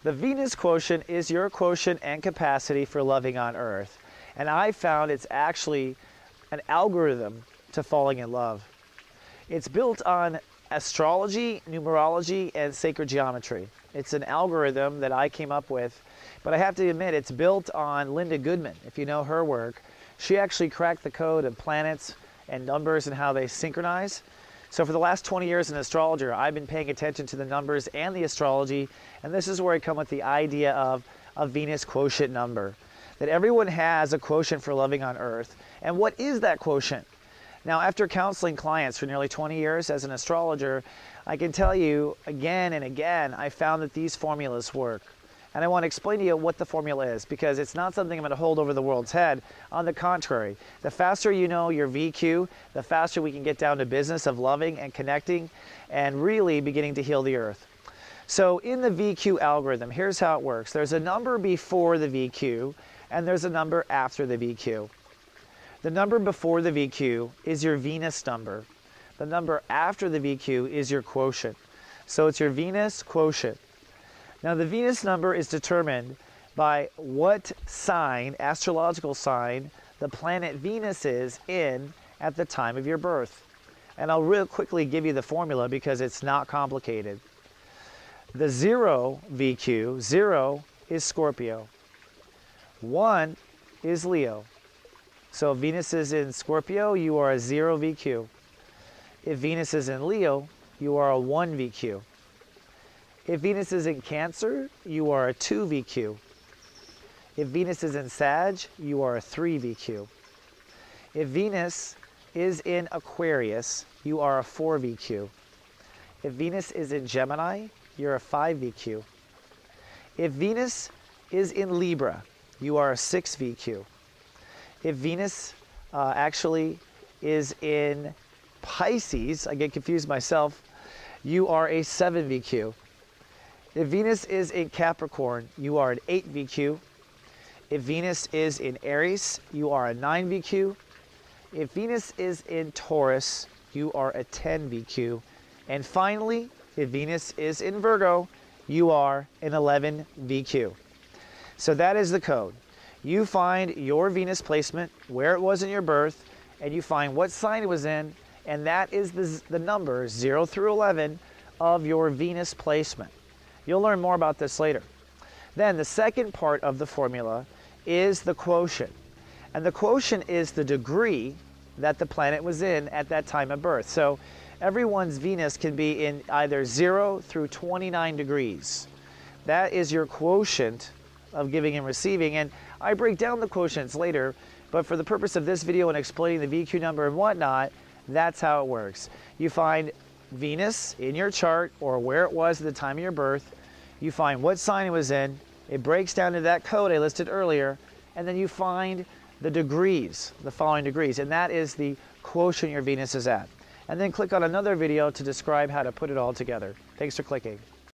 The Venus quotient is your quotient and capacity for loving on Earth. And I found it's actually an algorithm to falling in love. It's built on astrology, numerology, and sacred geometry. It's an algorithm that I came up with, but I have to admit it's built on Linda Goodman. If you know her work, she actually cracked the code of planets and numbers and how they synchronize. So for the last 20 years as an astrologer, I've been paying attention to the numbers and the astrology, and this is where I come with the idea of a Venus quotient number. That everyone has a quotient for loving on Earth. And what is that quotient? Now, after counseling clients for nearly 20 years as an astrologer, I can tell you again and again, I found that these formulas work. And I want to explain to you what the formula is, because it's not something I'm going to hold over the world's head. On the contrary, the faster you know your VQ, the faster we can get down to business of loving and connecting and really beginning to heal the Earth. So in the VQ algorithm, here's how it works. There's a number before the VQ, and there's a number after the VQ. The number before the VQ is your Venus number. The number after the VQ is your quotient. So it's your Venus quotient. Now the Venus number is determined by what sign, astrological sign, the planet Venus is in at the time of your birth. And I'll real quickly give you the formula because it's not complicated. The 0 VQ, 0 is Scorpio. 1 is Leo. So if Venus is in Scorpio, you are a 0 VQ. If Venus is in Leo, you are a 1 VQ. If Venus is in Cancer, you are a 2 VQ. If Venus is in Sag, you are a 3 VQ. If Venus is in Aquarius, you are a 4 VQ. If Venus is in Gemini, you're a 5 VQ. If Venus is in Libra, you are a 6 VQ. If Venus actually is in Pisces, I get confused myself, you are a 7 VQ. If Venus is in Capricorn, you are an 8 VQ. If Venus is in Aries, you are a 9 VQ. If Venus is in Taurus, you are a 10 VQ. And finally, if Venus is in Virgo, you are an 11 VQ. So that is the code. You find your Venus placement, where it was in your birth, and you find what sign it was in, and that is the number 0 through 11 of your Venus placement. You'll learn more about this later. Then the second part of the formula is the quotient. And the quotient is the degree that the planet was in at that time of birth. So everyone's Venus can be in either 0 through 29 degrees. That is your quotient of giving and receiving. And I break down the quotients later, but for the purpose of this video and explaining the VQ number and whatnot, that's how it works. You find Venus in your chart or where it was at the time of your birth. You find what sign it was in. It breaks down to that code I listed earlier, and then you find the degrees, the following degrees, and that is the quotient your Venus is at. And then click on another video to describe how to put it all together. Thanks for clicking.